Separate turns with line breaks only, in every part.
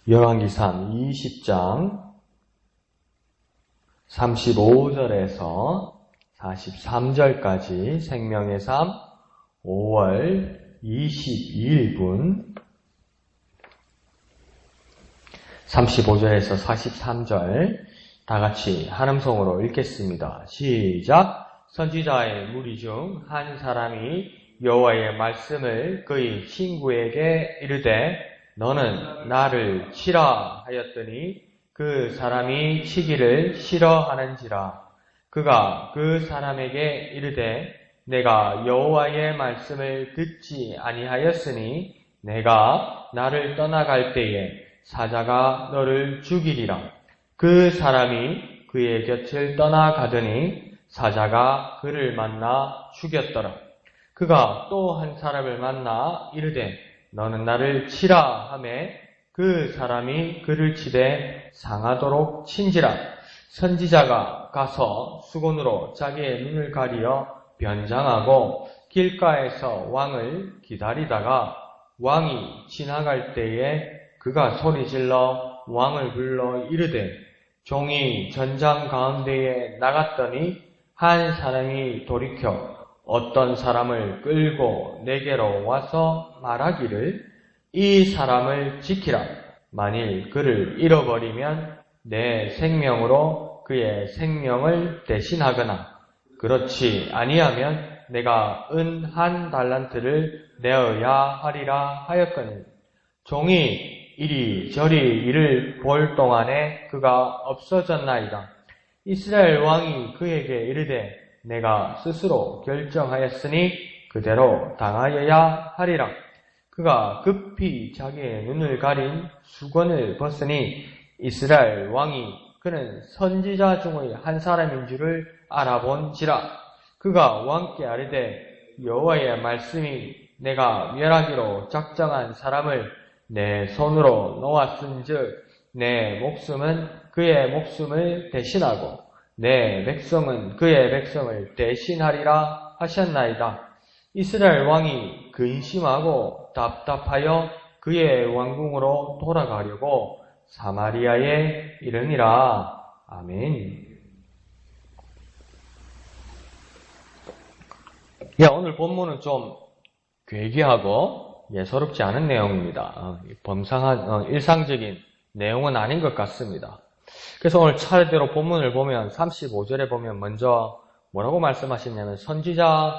열왕기상 20장 35절에서 43절까지 생명의 삶 5월 22일분 35절에서 43절 다같이 한음성으로 읽겠습니다. 시작. 선지자의 무리 중 한 사람이 여호와의 말씀을 그의 친구에게 이르되 너는 나를 치라 하였더니 그 사람이 치기를 싫어하는지라. 그가 그 사람에게 이르되 내가 여호와의 말씀을 듣지 아니하였으니 내가 나를 떠나갈 때에 사자가 너를 죽이리라. 그 사람이 그의 곁을 떠나가더니 사자가 그를 만나 죽였더라. 그가 또 한 사람을 만나 이르되 너는 나를 치라 하매 그 사람이 그를 치되 상하도록 친지라. 선지자가 가서 수건으로 자기의 눈을 가리어 변장하고 길가에서 왕을 기다리다가 왕이 지나갈 때에 그가 소리질러 왕을 불러 이르되 종이 전장 가운데에 나갔더니 한 사람이 돌이켜 어떤 사람을 끌고 내게로 와서 말하기를 이 사람을 지키라. 만일 그를 잃어버리면 내 생명으로 그의 생명을 대신하거나 그렇지 아니하면 내가 은 1달란트를 내어야 하리라 하였거늘 종이 이리저리 이를 볼 동안에 그가 없어졌나이다. 이스라엘 왕이 그에게 이르되 내가 스스로 결정하였으니 그대로 당하여야 하리라. 그가 급히 자기의 눈을 가린 수건을 벗으니 이스라엘 왕이 그는 선지자 중의 한 사람인 줄을 알아본지라. 그가 왕께 아뢰되 여호와의 말씀이 내가 멸하기로 작정한 사람을 내 손으로 놓았은즉 내 목숨은 그의 목숨을 대신하고 내 백성은 그의 백성을 대신하리라 하셨나이다. 이스라엘 왕이 근심하고 답답하여 그의 왕궁으로 돌아가려고 사마리아에 이르니라. 아멘. 오늘 본문은 좀 괴기하고 예사롭지 않은 내용입니다. 범상한 일상적인 내용은 아닌 것 같습니다. 그래서 오늘 차례대로 본문을 보면 35절에 보면 먼저 뭐라고 말씀하시냐면 선지자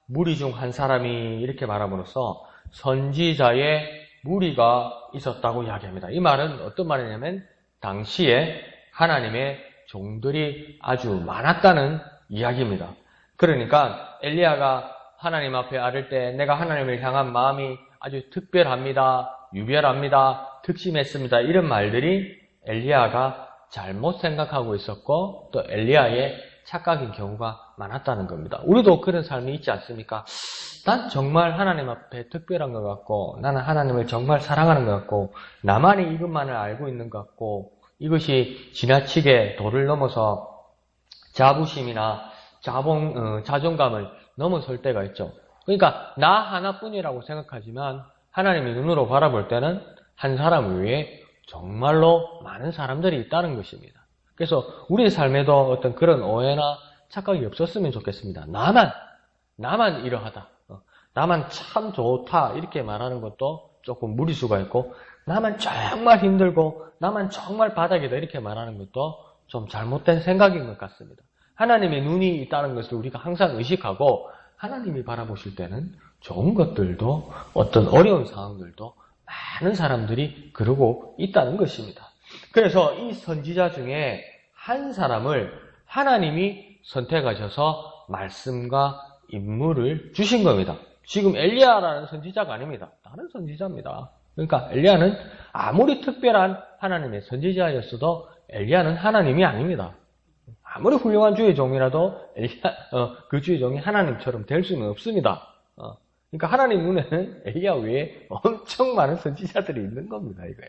무리 중 한 사람이 이렇게 말함으로써 선지자의 무리가 있었다고 이야기합니다. 이 말은 어떤 말이냐면 당시에 하나님의 종들이 아주 많았다는 이야기입니다. 그러니까 엘리야가 하나님 앞에 아를 때 내가 하나님을 향한 마음이 아주 특별합니다. 유별합니다. 특심했습니다. 이런 말들이 엘리야가 잘못 생각하고 있었고 또 엘리야의 착각인 경우가 많았다는 겁니다. 우리도 그런 삶이 있지 않습니까? 난 정말 하나님 앞에 특별한 것 같고 나는 하나님을 정말 사랑하는 것 같고 나만이 이것만을 알고 있는 것 같고 이것이 지나치게 도를 넘어서 자부심이나 자존감을 넘어설 때가 있죠. 그러니까 나 하나뿐이라고 생각하지만 하나님이 눈으로 바라볼 때는 한 사람 외에 정말로 많은 사람들이 있다는 것입니다. 그래서 우리의 삶에도 어떤 그런 오해나 착각이 없었으면 좋겠습니다. 나만 이러하다. 나만 참 좋다. 이렇게 말하는 것도 조금 무리수가 있고 나만 정말 힘들고 나만 정말 바닥이다. 이렇게 말하는 것도 좀 잘못된 생각인 것 같습니다. 하나님의 눈이 있다는 것을 우리가 항상 의식하고 하나님이 바라보실 때는 좋은 것들도 어떤 어려운 상황들도 많은 사람들이 그러고 있다는 것입니다. 그래서 이 선지자 중에 한 사람을 하나님이 선택하셔서 말씀과 임무를 주신 겁니다. 지금 엘리야라는 선지자가 아닙니다. 다른 선지자입니다. 그러니까 엘리야는 아무리 특별한 하나님의 선지자였어도 엘리야는 하나님이 아닙니다. 아무리 훌륭한 주의 종이라도 그 주의 종이 하나님처럼 될 수는 없습니다. 그러니까 하나님 눈에는 엘리야 외에 엄청 많은 선지자들이 있는 겁니다. 이거요.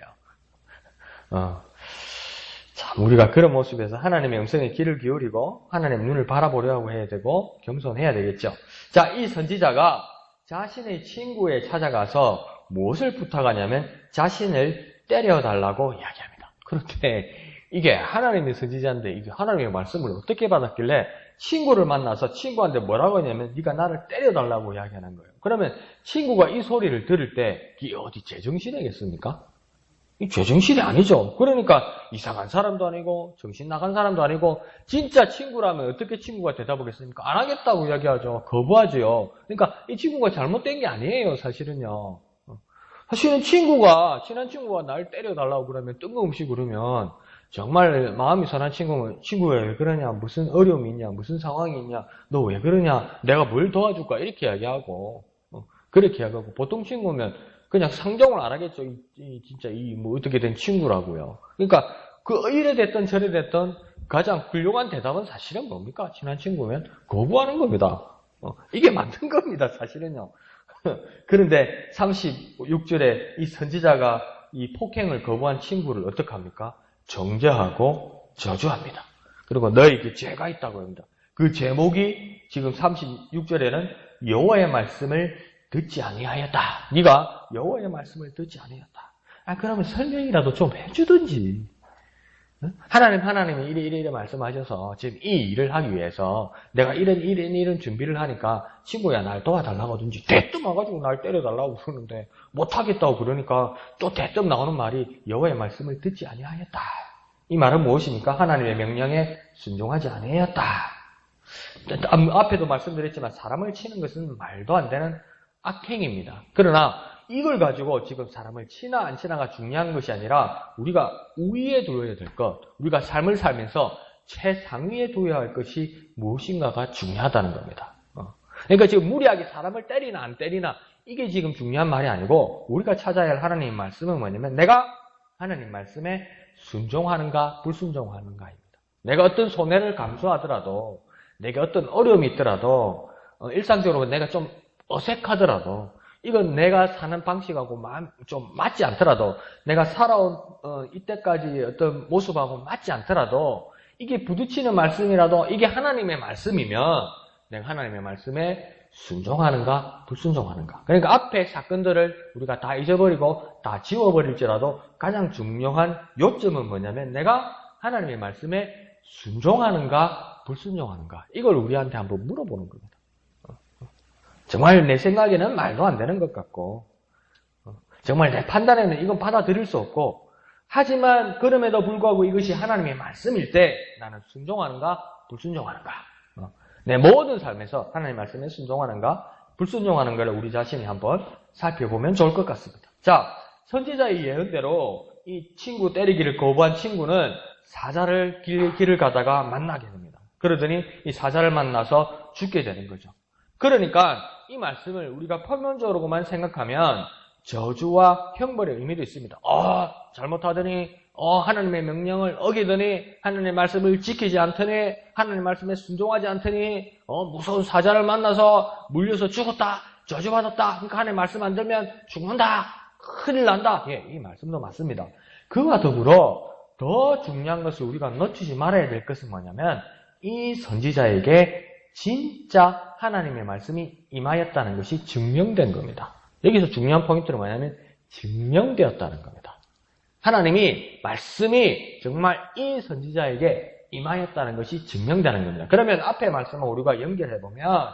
참 우리가 그런 모습에서 하나님의 음성에 귀를 기울이고 하나님의 눈을 바라보려고 해야 되고 겸손해야 되겠죠. 자, 이 선지자가 자신의 친구에 찾아가서 무엇을 부탁하냐면 자신을 때려달라고 이야기합니다. 그런데 이게 하나님의 선지자인데 이게 하나님의 말씀을 어떻게 받았길래 친구를 만나서 친구한테 뭐라고 하냐면 네가 나를 때려달라고 이야기하는 거예요. 그러면 친구가 이 소리를 들을 때 이게 어디 제정신이겠습니까? 이 제정신이 아니죠. 그러니까 이상한 사람도 아니고 정신 나간 사람도 아니고 진짜 친구라면 어떻게 친구가 대답하겠습니까? 안 하겠다고 이야기하죠. 거부하죠. 그러니까 이 친구가 잘못된 게 아니에요. 사실은요. 사실은 친한 친구가 날 때려달라고 그러면 뜬금없이 그러면 정말 마음이 선한 친구는 친구야 왜 그러냐, 무슨 어려움이 있냐, 무슨 상황이 있냐, 너 왜 그러냐, 내가 뭘 도와줄까 이렇게 이야기하고 그렇게 이야기하고 보통 친구면 그냥 상종을 안 하겠죠. 진짜 뭐 어떻게 된 친구라고요. 그러니까 그 이래 됐든 저래 됐든 가장 훌륭한 대답은 사실은 뭡니까? 친한 친구면 거부하는 겁니다. 이게 맞는 겁니다. 사실은요. 그런데 36절에 이 선지자가 이 폭행을 거부한 친구를 어떻게 합니까? 정죄하고 저주합니다. 그리고 너에게 죄가 있다고 합니다. 그 제목이 지금 36절에는 여호와의 말씀을 듣지 아니하였다. 네가 여호와의 말씀을 듣지 아니하였다. 그러면 설명이라도 좀 해주든지. 하나님이 이래 말씀하셔서 지금 이 일을 하기 위해서 내가 이런 준비를 하니까 친구야 날 도와달라고 하든지 대뜸 와가지고 날 때려달라고 그러는데 못하겠다고 그러니까 또 대뜸 나오는 말이 여호와의 말씀을 듣지 아니하였다. 이 말은 무엇입니까? 하나님의 명령에 순종하지 아니하였다. 앞에도 말씀드렸지만 사람을 치는 것은 말도 안 되는 악행입니다. 그러나 이걸 가지고 지금 사람을 치나 안 치나가 중요한 것이 아니라 우리가 우위에 두어야 될 것, 우리가 삶을 살면서 최상위에 두어야 할 것이 무엇인가가 중요하다는 겁니다. 그러니까 지금 무리하게 사람을 때리나 안 때리나 이게 지금 중요한 말이 아니고 우리가 찾아야 할 하나님의 말씀은 뭐냐면 내가 하나님 말씀에 순종하는가 불순종하는가입니다. 내가 어떤 손해를 감수하더라도 내가 어떤 어려움이 있더라도 일상적으로 내가 좀 어색하더라도 이건 내가 사는 방식하고 좀 맞지 않더라도 내가 살아온 이때까지 어떤 모습하고 맞지 않더라도 이게 부딪히는 말씀이라도 이게 하나님의 말씀이면 내가 하나님의 말씀에 순종하는가 불순종하는가. 그러니까 앞에 사건들을 우리가 다 잊어버리고 다 지워버릴지라도 가장 중요한 요점은 뭐냐면 내가 하나님의 말씀에 순종하는가 불순종하는가. 이걸 우리한테 한번 물어보는 겁니다. 정말 내 생각에는 말도 안 되는 것 같고 정말 내 판단에는 이건 받아들일 수 없고 하지만 그럼에도 불구하고 이것이 하나님의 말씀일 때 나는 순종하는가 불순종하는가. 내 모든 삶에서 하나님의 말씀에 순종하는가 불순종하는가를 우리 자신이 한번 살펴보면 좋을 것 같습니다. 자, 선지자의 예언대로 이 친구 때리기를 거부한 친구는 사자를 길을 가다가 만나게 됩니다. 그러더니 이 사자를 만나서 죽게 되는 거죠. 그러니까 이 말씀을 우리가 표면적으로만 생각하면 저주와 형벌의 의미도 있습니다. 잘못하더니 하나님의 명령을 어기더니 하나님의 말씀을 지키지 않더니 하나님의 말씀에 순종하지 않더니 무서운 사자를 만나서 물려서 죽었다 저주받았다. 그러니까 하나님의 말씀 안 들으면 죽는다 큰일 난다. 예, 이 말씀도 맞습니다. 그와 더불어 더 중요한 것을 우리가 놓치지 말아야 될 것은 뭐냐면 이 선지자에게 진짜 하나님의 말씀이 임하였다는 것이 증명된 겁니다. 여기서 중요한 포인트는 뭐냐면 증명되었다는 겁니다. 하나님이 말씀이 정말 이 선지자에게 임하였다는 것이 증명되는 겁니다. 그러면 앞의 말씀을 우리가 연결해보면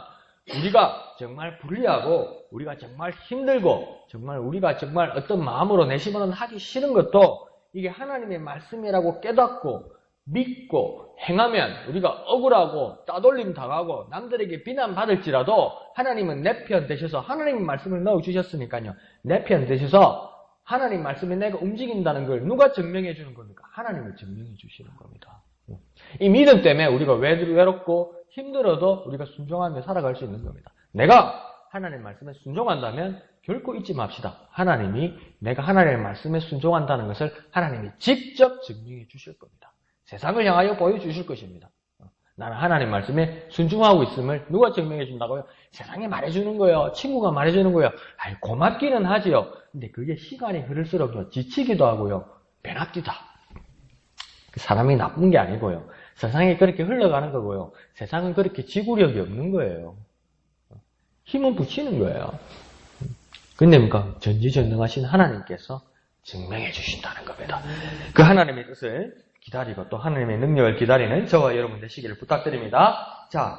우리가 정말 불리하고 우리가 정말 힘들고 정말 우리가 정말 어떤 마음으로 내심으로는 하기 싫은 것도 이게 하나님의 말씀이라고 깨닫고 믿고 행하면 우리가 억울하고 따돌림 당하고 남들에게 비난받을지라도 하나님은 내 편 되셔서 하나님의 말씀을 넣어주셨으니까요. 내 편 되셔서 하나님 말씀이 내가 움직인다는 걸 누가 증명해 주는 겁니까? 하나님이 증명해 주시는 겁니다. 이 믿음 때문에 우리가 외롭고 힘들어도 우리가 순종하며 살아갈 수 있는 겁니다. 내가 하나님 말씀에 순종한다면 결코 잊지 맙시다. 하나님이 내가 하나님의 말씀에 순종한다는 것을 하나님이 직접 증명해 주실 겁니다. 세상을 향하여 보여주실 것입니다. 나는 하나님 말씀에 순종하고 있음을 누가 증명해 준다고요? 세상이 말해주는 거예요. 친구가 말해주는 거예요. 고맙기는 하지요. 근데 그게 시간이 흐를수록 지치기도 하고요. 배나뛰다. 사람이 나쁜 게 아니고요. 세상이 그렇게 흘러가는 거고요. 세상은 그렇게 지구력이 없는 거예요. 힘은 붙이는 거예요. 근데 뭔가 전지전능하신 하나님께서 증명해 주신다는 겁니다. 그 하나님의 뜻을 기다리고 또 하나님의 능력을 기다리는 저와 여러분 되시기를 부탁드립니다. 자,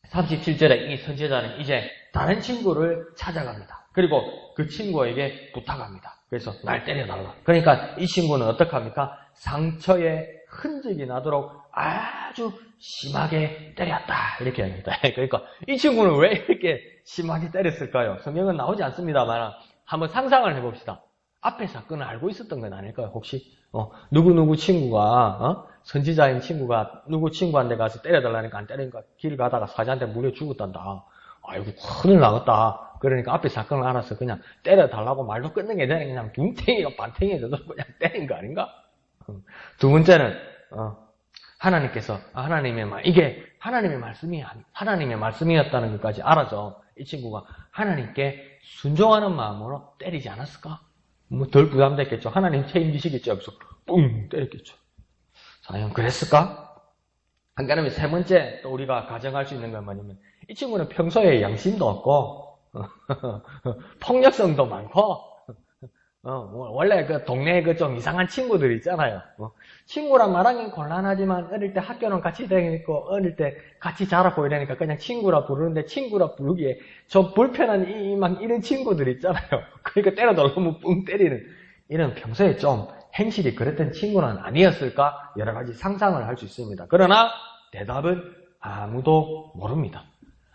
37절에 이 선지자는 이제 다른 친구를 찾아갑니다. 그리고 그 친구에게 부탁합니다. 그래서 날 때려달라. 그러니까 이 친구는 어떡합니까? 상처에 흔적이 나도록 아주 심하게 때렸다. 이렇게 합니다. 그러니까 이 친구는 왜 이렇게 심하게 때렸을까요? 성경은 나오지 않습니다만 한번 상상을 해봅시다. 앞에 사건을 알고 있었던 건 아닐까요? 혹시 누구 친구가 선지자인 친구가 누구 친구한테 가서 때려달라니까 안 때리니까 길 가다가 사자한테 물려 죽었단다. 아이고 큰일 나겠다. 그러니까 앞에 사건을 알아서 그냥 때려달라고 말도 끊는 게 아니라 그냥 둥탱이가 반탱이가 그냥 때린 거 아닌가? 두 번째는 하나님께서 이게 하나님의 말씀이었다는 것까지 알아서 이 친구가 하나님께 순종하는 마음으로 때리지 않았을까? 뭐 덜 부담됐겠죠. 하나님 책임지시겠죠. 그래서 뿡 때렸겠죠. 과연 그랬을까? 안 그러면 세 번째 또 우리가 가정할 수 있는 건 뭐냐면 이 친구는 평소에 양심도 없고 폭력성도 많고 원래 그 동네에 그 좀 이상한 친구들 있잖아요. 친구랑 말하기는 곤란하지만 어릴 때 학교는 같이 다니고 어릴 때 같이 자라고 이러니까 그냥 친구라 부르는데 친구라 부르기에 좀 불편한 막 이런 친구들 있잖아요. 그러니까 때려달라고 뿡 때리는 이런 평소에 좀 행실이 그랬던 친구는 아니었을까 여러 가지 상상을 할 수 있습니다. 그러나 대답은 아무도 모릅니다.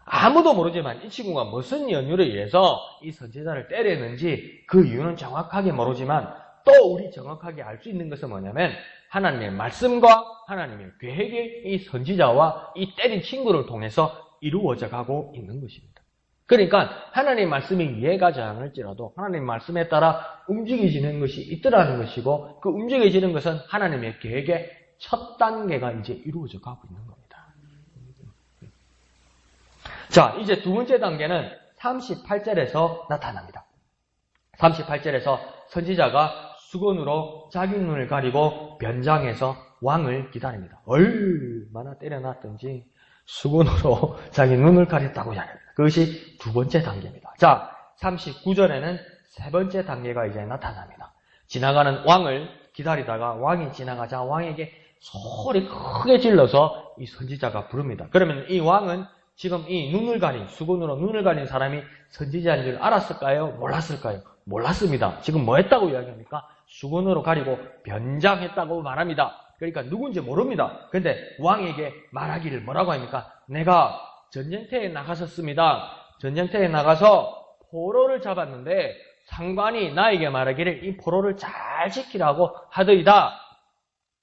아무도 모르지만 이 친구가 무슨 연유로 의해서 이 선지자를 때렸는지 그 이유는 정확하게 모르지만 또 우리 정확하게 알 수 있는 것은 뭐냐면 하나님의 말씀과 하나님의 계획이 이 선지자와 이 때린 친구를 통해서 이루어져 가고 있는 것입니다. 그러니까 하나님의 말씀이 이해가지 않을지라도 하나님의 말씀에 따라 움직이지는 것이 있더라는 것이고 그 움직여지는 것은 하나님의 계획의 첫 단계가 이제 이루어져 가고 있는 겁니다. 자, 이제 두 번째 단계는 38절에서 나타납니다. 38절에서 선지자가 수건으로 자기 눈을 가리고 변장해서 왕을 기다립니다. 얼마나 때려놨든지 수건으로 자기 눈을 가렸다고 이야기합니다. 그것이 두 번째 단계입니다. 자, 39절에는 세 번째 단계가 이제 나타납니다. 지나가는 왕을 기다리다가 왕이 지나가자 왕에게 소리 크게 질러서 이 선지자가 부릅니다. 그러면 이 왕은 지금 이 눈을 가린, 수건으로 눈을 가린 사람이 선지자인 줄 알았을까요? 몰랐을까요? 몰랐습니다. 지금 뭐 했다고 이야기합니까? 수건으로 가리고 변장했다고 말합니다. 그러니까 누군지 모릅니다. 근데 왕에게 말하기를 뭐라고 합니까? 내가 전쟁터에 나갔었습니다. 전쟁터에 나가서 포로를 잡았는데 상관이 나에게 말하기를 이 포로를 잘 지키라고 하더이다.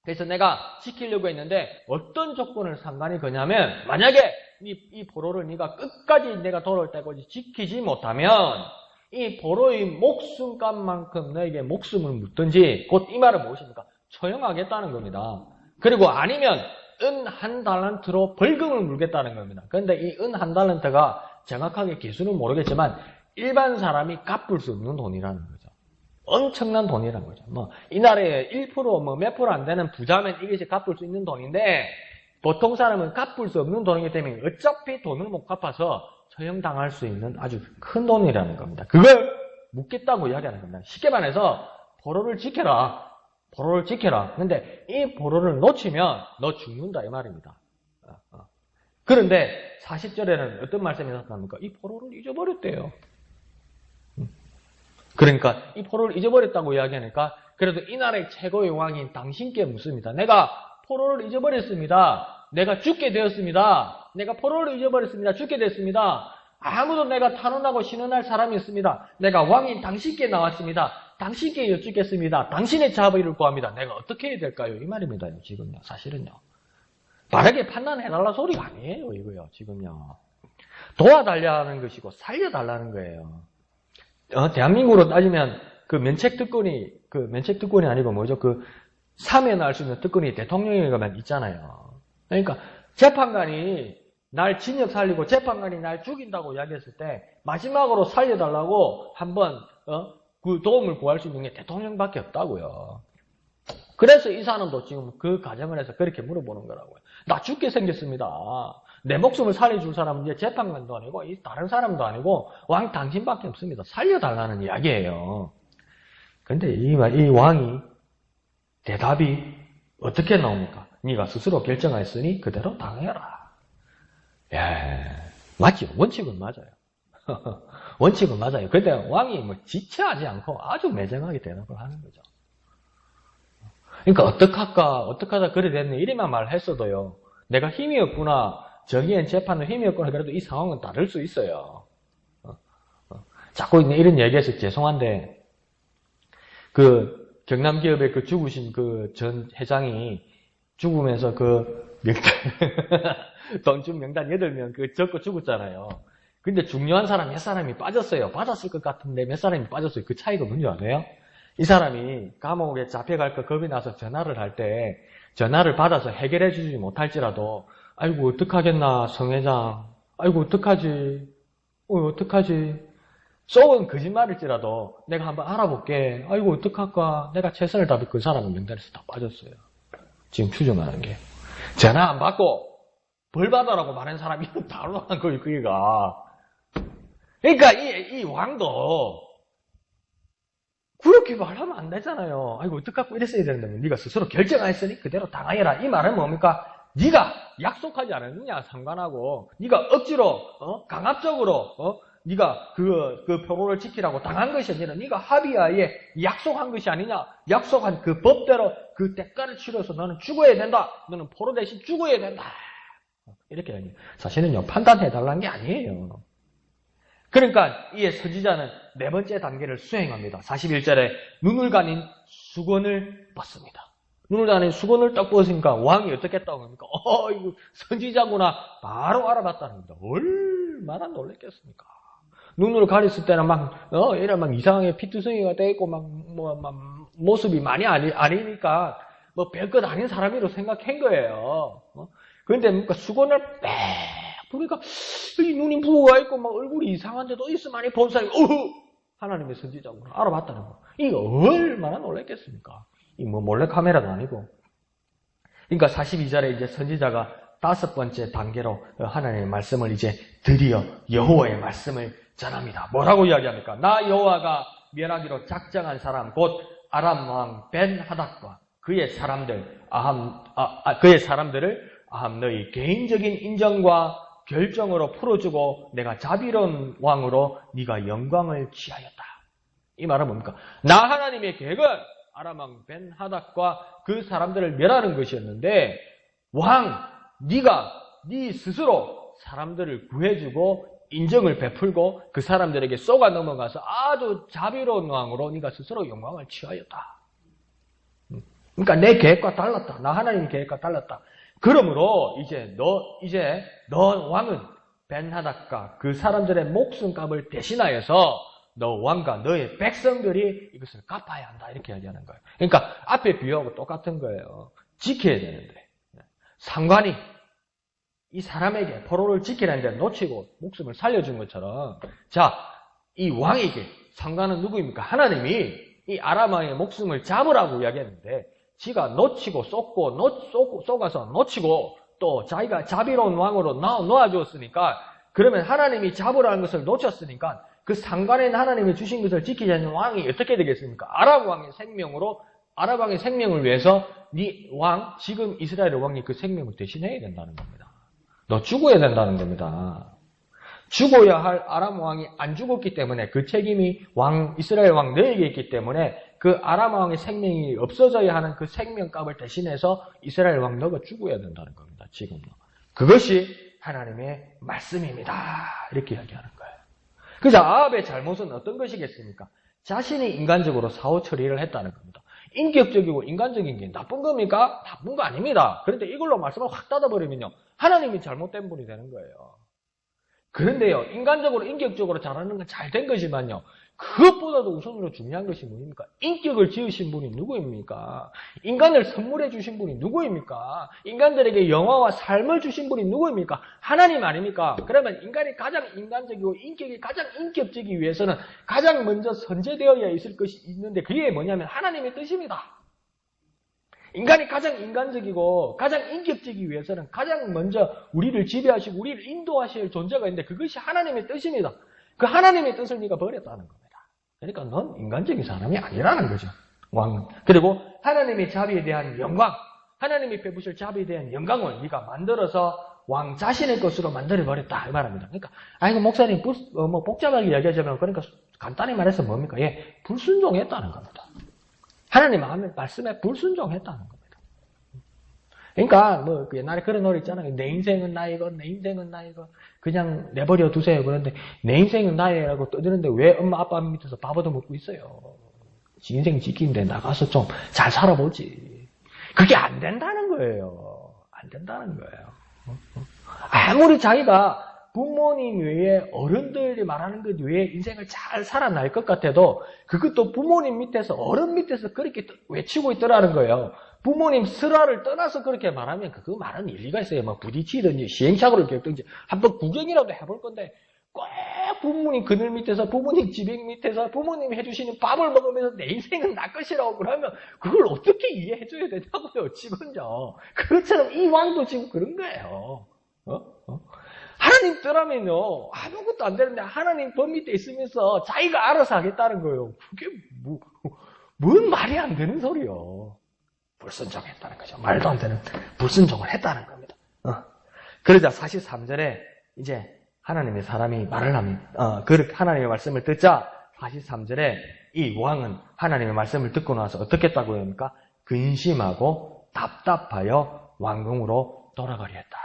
그래서 내가 지키려고 했는데 어떤 조건을 상관이 거냐면 만약에 이 포로를 네가 끝까지 내가 돌아올 때까지 지키지 못하면 이 포로의 목숨값만큼 너에게 목숨을 묻든지 곧 이 말은 무엇입니까? 처형하겠다는 겁니다. 그리고 아니면 은 한 달란트로 벌금을 물겠다는 겁니다. 그런데 이 은 한 달란트가 정확하게 기수는 모르겠지만 일반 사람이 갚을 수 없는 돈이라는 거죠. 엄청난 돈이라는 거죠. 이 나라에 1% 몇 프로 안 되는 부자면 이것이 갚을 수 있는 돈인데 보통 사람은 갚을 수 없는 돈이기 때문에 어차피 돈을 못 갚아서 처형당할 수 있는 아주 큰 돈이라는 겁니다. 그걸 묻겠다고 이야기하는 겁니다. 쉽게 말해서 포로를 지켜라. 포로를 지켜라. 근데 이 포로를 놓치면 너 죽는다 이 말입니다. 그런데 40절에는 어떤 말씀이 나타납니까? 이 포로를 잊어버렸대요. 그러니까 이 포로를 잊어버렸다고 이야기하니까 그래도 이 나라의 최고의 왕인 당신께 묻습니다. 내가 포로를 잊어버렸습니다. 내가 죽게 되었습니다. 내가 포로를 잊어버렸습니다. 죽게 됐습니다. 아무도 내가 탄원하고 신원할 사람이 없습니다. 내가 왕인 당신께 나왔습니다. 당신께 여쭙겠습니다. 당신의 자비를 구합니다. 내가 어떻게 해야 될까요? 이 말입니다. 지금요. 사실은요. 바르게 판단해달라 소리가 아니에요. 이거요. 지금요. 도와달라는 것이고 살려달라는 거예요. 대한민국으로 따지면 그 면책특권이 아니고 뭐죠? 그 사면할 수 있는 특권이 대통령에게만 있잖아요. 그러니까 재판관이 날 징역 살리고 재판관이 날 죽인다고 이야기했을 때 마지막으로 살려달라고 한번 그 도움을 구할 수 있는 게 대통령밖에 없다고요. 그래서 이 사람도 지금 그 가정을 해서 그렇게 물어보는 거라고요. 나 죽게 생겼습니다. 내 목숨을 살려줄 사람은 이제 재판관도 아니고 다른 사람도 아니고 왕 당신밖에 없습니다. 살려달라는 이야기예요. 근데 이 왕이 대답이 어떻게 나옵니까? 네가 스스로 결정하였으니 그대로 당해라. 예, 맞죠? 원칙은 맞아요. 원칙은 맞아요. 근데 왕이 뭐 지체하지 않고 아주 매정하게 대답을 하는 거죠. 그러니까 어떡하다 그래 됐네 이래만 말했어도요. 내가 힘이 없구나. 정의엔 재판은 힘이 없구나. 그래도 이 상황은 다를 수 있어요. 자꾸 이런 얘기해서 죄송한데 그 경남기업의 그 죽으신 그 전 회장이 죽으면서 그 돈준 명단 8명 그 적고 죽었잖아요. 근데 중요한 사람 몇 사람이 빠졌어요. 빠졌을 것 같은데 몇 사람이 빠졌어요. 그 차이가 뭔지 아세요? 이 사람이 감옥에 잡혀갈 거 겁이 나서 전화를 할 때 전화를 받아서 해결해 주지 못할지라도 아이고 어떡하겠나 성회장 아이고 어떡하지 어떡하지 쏘은 거짓말일지라도 내가 한번 알아볼게 아이고 어떡할까 내가 최선을 다해 그 사람의 명단에서 다 빠졌어요. 지금 추정하는 게 전화 안 받고 벌 받아라고 말한 사람이 바로 한 거예요. 그게가 그러니까 이 왕도 그렇게 말하면 안 되잖아요. 아이고 어떡하고 이랬어야 되는데 네가 스스로 결정했으니 그대로 당하여라. 이 말은 뭡니까? 네가 약속하지 않았느냐 상관하고 네가 억지로 강압적으로 네가 그 표로를 지키라고 당한 것이 아니라 네가 합의하에 약속한 것이 아니냐. 약속한 그 법대로 그 대가를 치러서 너는 죽어야 된다. 너는 포로 대신 죽어야 된다. 이렇게 얘기해요. 사실은요 판단해달라는 게 아니에요. 그러니까 이 선지자는 네 번째 단계를 수행합니다. 41절에 눈을 가린 수건을 벗습니다. 눈을 가린 수건을 딱 벗으니까 왕이 어떻게 했다고 합니까? 이거 선지자구나. 바로 알아봤다는 겁니다. 얼마나 놀랬겠습니까? 눈을 가렸을 때는 이런 이상하게 피투성이가 돼 있고 모습이 많이 아니니까 별것 아닌 사람이라고 생각한 거예요. 그런데 뭔가 수건을 빽 보니까 이 눈이 부어가 있고 얼굴이 이상한데도 있어 많이 본 사람이 하나님의 선지자구나 알아봤다는 거. 이거 얼마나 놀랬겠습니까? 이 몰래카메라도 아니고. 그러니까 42절에 이제 선지자가 5번째 단계로 하나님의 말씀을 이제 드디어 여호와의 말씀을 전합니다. 뭐라고 이야기합니까? 나 여호와가 멸하기로 작정한 사람 곧 아람 왕 벤하닷과 그의 사람들을 아함 너희 개인적인 인정과 결정으로 풀어주고 내가 자비로운 왕으로 네가 영광을 취하였다. 이 말은 뭡니까? 나 하나님의 계획은 아람 왕 벤하닷과 그 사람들을 멸하는 것이었는데 왕 네가 네 스스로 사람들을 구해주고 인정을 베풀고 그 사람들에게 쏘가 넘어가서 아주 자비로운 왕으로 네가 스스로 영광을 취하였다. 그러니까 내 계획과 달랐다. 나 하나님의 계획과 달랐다. 그러므로 이제 너 왕은 벤하닷과 그 사람들의 목숨값을 대신하여서 너 왕과 너의 백성들이 이것을 갚아야 한다. 이렇게 얘기하는 거예요. 그러니까 앞에 비유하고 똑같은 거예요. 지켜야 되는데 상관이 이 사람에게 포로를 지키라는데 놓치고 목숨을 살려준 것처럼 자, 이 왕에게 상관은 누구입니까? 하나님이 이 아람 왕의 목숨을 잡으라고 이야기했는데 지가 놓치고 쏘가서 놓치고 또 자기가 자비로운 왕으로 놓아주었으니까 그러면 하나님이 잡으라는 것을 놓쳤으니까 그 상관에 하나님이 주신 것을 지키지 않는 왕이 어떻게 되겠습니까? 아람 왕의 생명을 위해서 네 왕, 지금 이스라엘의 왕이 그 생명을 대신해야 된다는 겁니다. 너 죽어야 된다는 겁니다. 죽어야 할 아람 왕이 안 죽었기 때문에 그 책임이 이스라엘 왕 너에게 있기 때문에 그 아람 왕의 생명이 없어져야 하는 그 생명값을 대신해서 이스라엘 왕 너가 죽어야 된다는 겁니다. 지금도. 그것이 하나님의 말씀입니다. 이렇게 이야기하는 거예요. 그래서 아합의 잘못은 어떤 것이겠습니까? 자신이 인간적으로 사후 처리를 했다는 겁니다. 인격적이고 인간적인 게 나쁜 겁니까? 나쁜 거 아닙니다. 그런데 이걸로 말씀을 확 닫아버리면요. 하나님이 잘못된 분이 되는 거예요. 그런데요. 인간적으로 인격적으로 잘하는 건 잘 된 것이지만요. 그것보다도 우선으로 중요한 것이 뭡니까? 인격을 지으신 분이 누구입니까? 인간을 선물해 주신 분이 누구입니까? 인간들에게 영화와 삶을 주신 분이 누구입니까? 하나님 아닙니까? 그러면 인간이 가장 인간적이고 인격이 가장 인격적이기 위해서는 가장 먼저 선제되어야 있을 것이 있는데 그게 뭐냐면 하나님의 뜻입니다.
인간이 가장 인간적이고 가장 인격적이기 위해서는 가장 먼저 우리를 지배하시고 우리를 인도하실 존재가 있는데 그것이 하나님의 뜻입니다. 그 하나님의 뜻을 네가 버렸다는 겁니다. 그러니까 넌 인간적인 사람이 아니라는 거죠. 왕. 그리고 하나님의 자비에 대한 영광, 하나님이 베푸실 자비에 대한 영광을 네가 만들어서 왕 자신의 것으로 만들어버렸다 이 말입니다. 그러니까 아이고 목사님 복잡하게 이야기하자면 그러니까 간단히 말해서 뭡니까? 예, 불순종했다는 겁니다. 하나님 말씀에 불순종했다는 겁니다. 그러니까 옛날에 그런 노래 있잖아요. 내 인생은 나의 것, 내 인생은 나의 것. 그냥 내버려 두세요. 그런데 내 인생은 나의라고 떠드는데 왜 엄마 아빠 밑에서 밥 얻어먹고 있어요? 지 인생 지키는데 나가서 좀 잘 살아보지. 그게 안 된다는 거예요. 안 된다는 거예요. 아무리 자기가 부모님 외에 어른들이 말하는 것 외에 인생을 잘 살아날 것 같아도 그것도 부모님 밑에서 어른 밑에서 그렇게 외치고 있더라는 거예요. 부모님 슬화를 떠나서 그렇게 말하면 그 말은 일리가 있어요. 막 부딪히든지 시행착오를 겪든지 한번 구경이라도 해볼 건데 꼭 부모님 그늘 밑에서 부모님 지병 밑에서 부모님이 해주시는 밥을 먹으면서 내 인생은 나 것이라고 그러면 그걸 어떻게 이해해줘야 되냐고요. 지금요. 그렇처럼 이 왕도 지금 그런 거예요. 하나님 뜻하면요 아무것도 안 되는데 하나님 법 밑에 있으면서 자기가 알아서 하겠다는 거예요. 그게 뭔 말이 안 되는 소리요. 불순종했다는 거죠. 말도 안 되는 불순종을 했다는 겁니다. 그러자 43절에 이제 하나님의 사람이 말을 합니다. 그렇게 하나님의 말씀을 듣자 43절에 이 왕은 하나님의 말씀을 듣고 나서 어떻게 했다고 합니까? 근심하고 답답하여 왕궁으로 돌아가려 했다.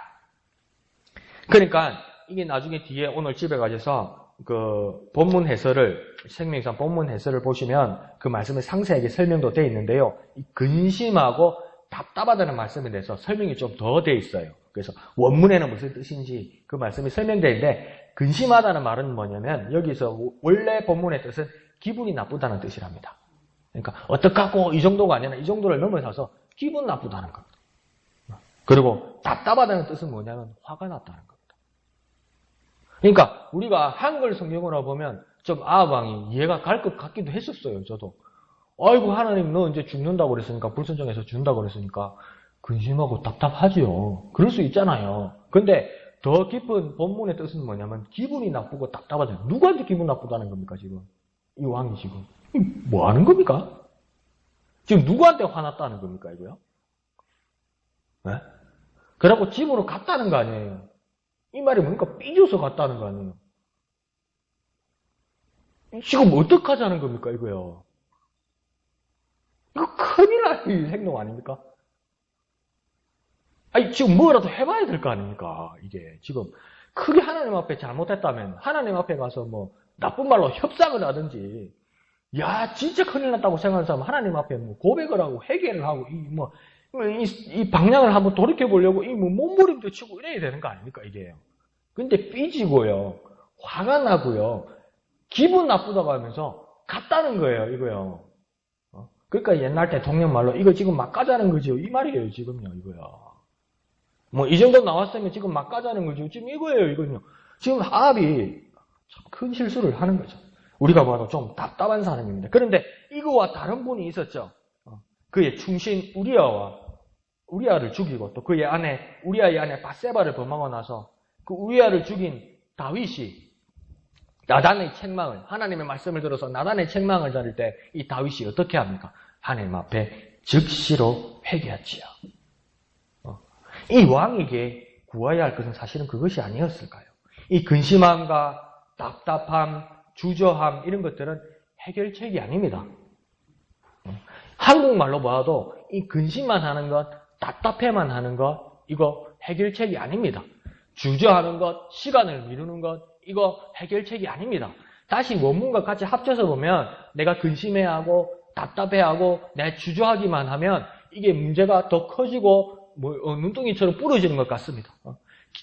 그러니까 이게 나중에 뒤에 오늘 집에 가셔서 그 본문 해설을 생명상 본문 해설을 보시면 그 말씀에 상세하게 설명도 되어 있는데요. 이 근심하고 답답하다는 말씀에 대해서 설명이 좀 더 되어 있어요. 그래서 원문에는 무슨 뜻인지 그 말씀이 설명되어 있는데 근심하다는 말은 뭐냐면 여기서 원래 본문의 뜻은 기분이 나쁘다는 뜻이랍니다. 그러니까 어떡하고 이 정도가 아니라 이 정도를 넘어서서 기분 나쁘다는 겁니다. 그리고 답답하다는 뜻은 뭐냐면 화가 났다는 겁니다. 그러니까 우리가 한글 성경으로 보면 좀 아합왕이 이해가 갈 것 같기도 했었어요. 저도. 아이고 하나님 너 이제 죽는다고 그랬으니까 불순종해서 죽는다고 그랬으니까 근심하고 답답하지요. 그럴 수 있잖아요. 근데 더 깊은 본문의 뜻은 뭐냐면 기분이 나쁘고 답답하죠. 누구한테 기분 나쁘다는 겁니까 지금? 이 왕이 지금. 뭐 하는 겁니까? 지금 누구한테 화났다는 겁니까 이거요? 네? 그래갖고 집으로 갔다는 거 아니에요. 이 말이 뭡니까? 삐져서 갔다는 거 아니에요. 지금 어떡하자는 겁니까 이거요? 이거 큰일 날 행동 아닙니까? 아니 지금 뭐라도 해봐야 될 거 아닙니까? 이게 지금 크게 하나님 앞에 잘못했다면 하나님 앞에 가서 뭐 나쁜 말로 협상을 하든지 야 진짜 큰일 났다고 생각하는 사람 하나님 앞에 뭐 고백을 하고 회개를 하고 이 방향을 한번 돌이켜 보려고 몸부림도 치고 이래야 되는 거 아닙니까 이게요? 근데 삐지고요, 화가 나고요, 기분 나쁘다고 하면서 갔다는 거예요 이거요. 그러니까 옛날 대통령 말로 이거 지금 막 까자는 거죠 이 말이에요 지금요 이거요. 뭐 이 정도 나왔으면 지금 막 까자는 거죠 지금 이거예요 이거요. 지금 아합이 참 큰 실수를 하는 거죠. 우리가 봐도 좀 답답한 사람입니다. 그런데 이거와 다른 분이 있었죠. 그의 충신 우리아를 죽이고 또 그의 아내 우리아의 아내 바세바를 범하고 나서 그 우리아를 죽인 다윗이 나단의 책망을 하나님의 말씀을 들어서 나단의 책망을 들을 때 이 다윗이 어떻게 합니까? 하나님 앞에 즉시로 회개하지요. 이 왕에게 구해야 할 것은 사실은 그것이 아니었을까요? 이 근심함과 답답함, 주저함 이런 것들은 해결책이 아닙니다. 한국말로 봐도 이 근심만 하는 것, 답답해만 하는 것 이거 해결책이 아닙니다. 주저하는 것, 시간을 미루는 것 이거 해결책이 아닙니다. 다시 원문과 같이 합쳐서 보면 내가 근심해하고 답답해하고 내가 주저하기만 하면 이게 문제가 더 커지고 눈덩이처럼 부러지는 것 같습니다.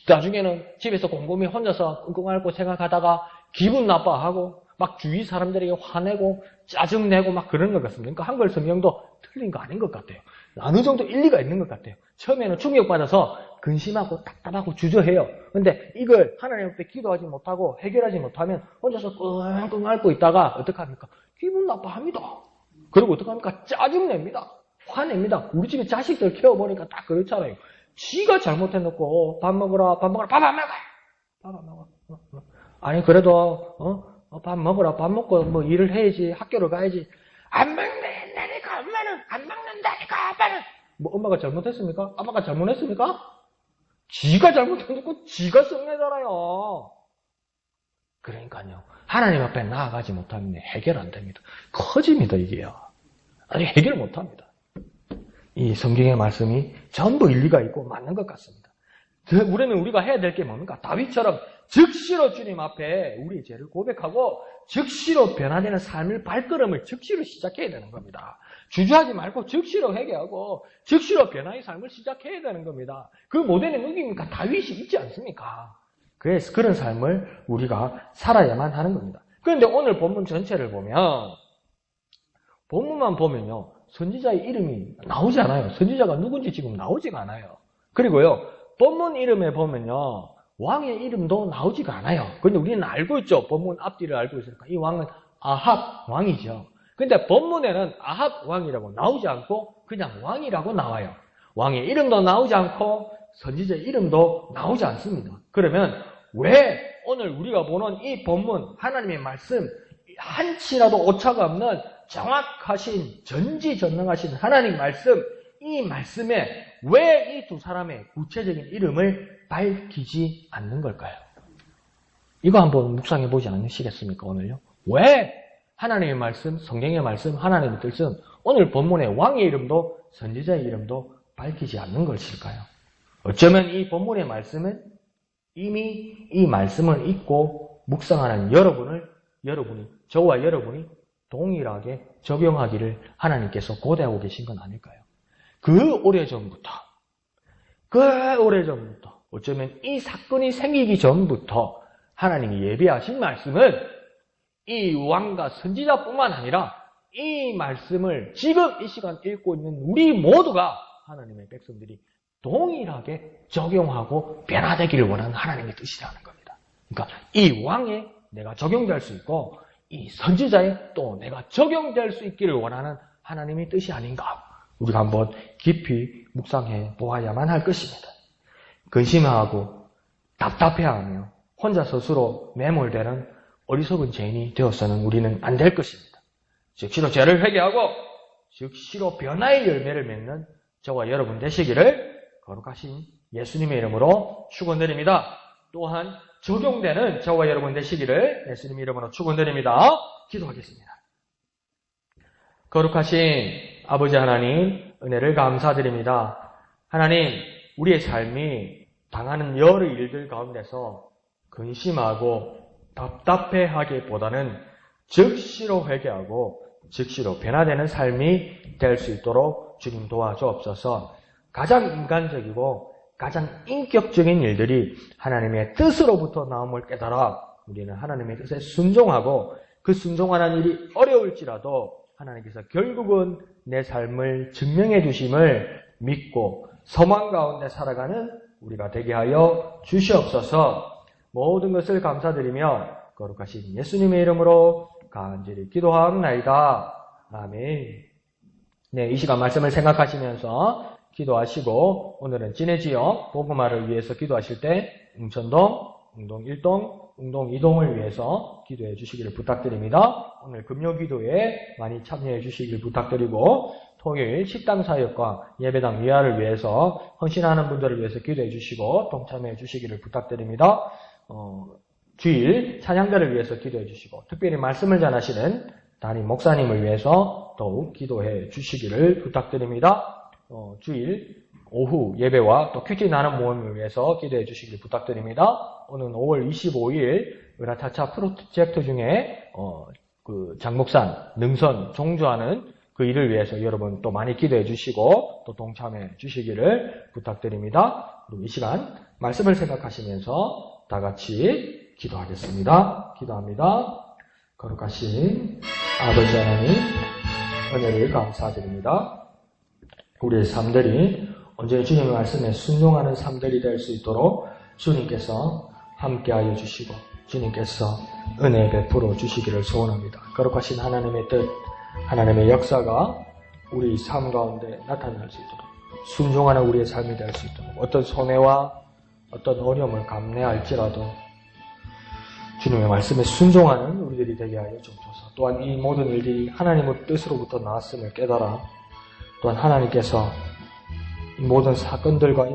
나중에는 집에서 곰곰이 혼자서 끙끙 앓고 생각하다가 기분 나빠하고 막 주위 사람들에게 화내고 짜증내고 막 그러는 것 같습니다. 그러니까 한글 성경도 틀린 거 아닌 것 같아요. 어느 정도 일리가 있는 것 같아요. 처음에는 충격받아서 근심하고 답답하고 주저해요. 근데 이걸 하나님 앞에 기도하지 못하고 해결하지 못하면 혼자서 끙끙 앓고 있다가 어떡합니까? 기분 나빠합니다. 그리고 어떡합니까? 짜증냅니다. 화냅니다. 우리 집에 자식들 키워보니까 딱 그렇잖아요. 지가 잘못해놓고 밥 먹으라, 밥 먹어. 아니 그래도 밥 먹으라, 밥 먹고 뭐 일을 해야지, 학교를 가야지. 안 먹는다니까 엄마는, 안 먹는다니까 아빠는. 뭐 엄마가 잘못했습니까? 아빠가 잘못했습니까? 지가 잘못해놓고 지가 썩내잖아요. 그러니까요. 하나님 앞에 나아가지 못하면 해결 안 됩니다. 커집니다, 이게요. 아직 해결 못 합니다. 이 성경의 말씀이 전부 일리가 있고 맞는 것 같습니다. 그러면 우리가 해야 될 게 뭡니까? 다윗처럼 즉시로 주님 앞에 우리의 죄를 고백하고 즉시로 변화되는 삶의 발걸음을 즉시로 시작해야 되는 겁니다. 주저하지 말고 즉시로 회개하고 즉시로 변화의 삶을 시작해야 되는 겁니다. 그 모델이 누굽니까? 다윗이 있지 않습니까? 그래서 그런 삶을 우리가 살아야만 하는 겁니다. 그런데 오늘 본문 전체를 보면, 본문만 보면요, 선지자의 이름이 나오지 않아요. 선지자가 누군지 지금 나오지가 않아요. 그리고요, 본문 이름에 보면요, 왕의 이름도 나오지가 않아요. 근데 우리는 알고 있죠. 본문 앞뒤를 알고 있으니까. 이 왕은 아합 왕이죠. 근데 본문에는 아합 왕이라고 나오지 않고 그냥 왕이라고 나와요. 왕의 이름도 나오지 않고 선지자의 이름도 나오지 않습니다. 그러면 왜 오늘 우리가 보는 이 본문, 하나님의 말씀, 한치라도 오차가 없는 정확하신, 전지전능하신 하나님 말씀, 이 말씀에 왜 이 두 사람의 구체적인 이름을 밝히지 않는 걸까요? 이거 한번 묵상해 보지 않으시겠습니까, 오늘요? 왜 하나님의 말씀, 성경의 말씀, 하나님의 뜻은 오늘 본문의 왕의 이름도 선지자의 이름도 밝히지 않는 것일까요? 어쩌면 이 본문의 말씀은 이미 이 말씀을 읽고 묵상하는 저와 여러분이 동일하게 적용하기를 하나님께서 고대하고 계신 건 아닐까요? 그 오래전부터 어쩌면 이 사건이 생기기 전부터 하나님이 예비하신 말씀은 이 왕과 선지자뿐만 아니라 이 말씀을 지금 이 시간 읽고 있는 우리 모두가 하나님의 백성들이 동일하게 적용하고 변화되기를 원하는 하나님의 뜻이라는 겁니다. 그러니까 이 왕에 내가 적용될 수 있고 이 선지자에 또 내가 적용될 수 있기를 원하는 하나님의 뜻이 아닌가, 우리가 한번 깊이 묵상해 보아야만 할 것입니다. 근심하고 답답해하며 혼자 스스로 매몰되는 어리석은 죄인이 되어서는 우리는 안 될 것입니다. 즉시로 죄를 회개하고 즉시로 변화의 열매를 맺는 저와 여러분 되시기를 거룩하신 예수님의 이름으로 축원드립니다. 또한 적용되는 저와 여러분 되시기를 예수님의 이름으로 축원드립니다. 기도하겠습니다. 거룩하신 아버지 하나님, 은혜를 감사드립니다. 하나님, 우리의 삶이 당하는 여러 일들 가운데서 근심하고 답답해하기보다는 즉시로 회개하고 즉시로 변화되는 삶이 될 수 있도록 주님 도와주옵소서. 가장 인간적이고 가장 인격적인 일들이 하나님의 뜻으로부터 나옴을 깨달아 우리는 하나님의 뜻에 순종하고 그 순종하는 일이 어려울지라도 하나님께서 결국은 내 삶을 증명해 주심을 믿고 소망 가운데 살아가는 우리가 되게 하여 주시옵소서. 모든 것을 감사드리며 거룩하신 예수님의 이름으로 간절히 기도하옵나이다. 아멘. 네, 이 시간 말씀을 생각하시면서 기도하시고 오늘은 진해지역 복음화를 위해서 기도하실 때 웅천동, 웅동 1동, 웅동 2동을 위해서 기도해 주시기를 부탁드립니다. 오늘 금요기도에 많이 참여해 주시기를 부탁드리고 토요일 식당 사역과 예배당 미화를 위해서 헌신하는 분들을 위해서 기도해 주시고 동참해 주시기를 부탁드립니다. 주일 찬양대를 위해서 기도해 주시고 특별히 말씀을 전하시는 담임 목사님을 위해서 더욱 기도해 주시기를 부탁드립니다. 주일 오후 예배와 또 큐티 나눔 모임을 위해서 기도해 주시기를 부탁드립니다. 오늘 5월 25일 은하차차 프로젝트 중에 그 장목산 능선 종주하는 그 일을 위해서 여러분 또 많이 기도해 주시고 또 동참해 주시기를 부탁드립니다. 그리고 이 시간 말씀을 생각하시면서 다 같이 기도하겠습니다. 기도합니다. 거룩하신 아버지 하나님, 은혜를 감사드립니다. 우리의 삶들이 언제나 주님의 말씀에 순종하는 삶들이 될 수 있도록 주님께서 함께하여 주시고 주님께서 은혜 베풀어 주시기를 소원합니다. 거룩하신 하나님의 뜻, 하나님의 역사가 우리 삶 가운데 나타날 수 있도록 순종하는 우리의 삶이 될 수 있도록 어떤 손해와 어떤 어려움을 감내할지라도 주님의 말씀에 순종하는 우리들이 되게 하여 주옵소서. 또한 이 모든 일들이 하나님의 뜻으로부터 나왔음을 깨달아 또한 하나님께서 이 모든 사건들과 이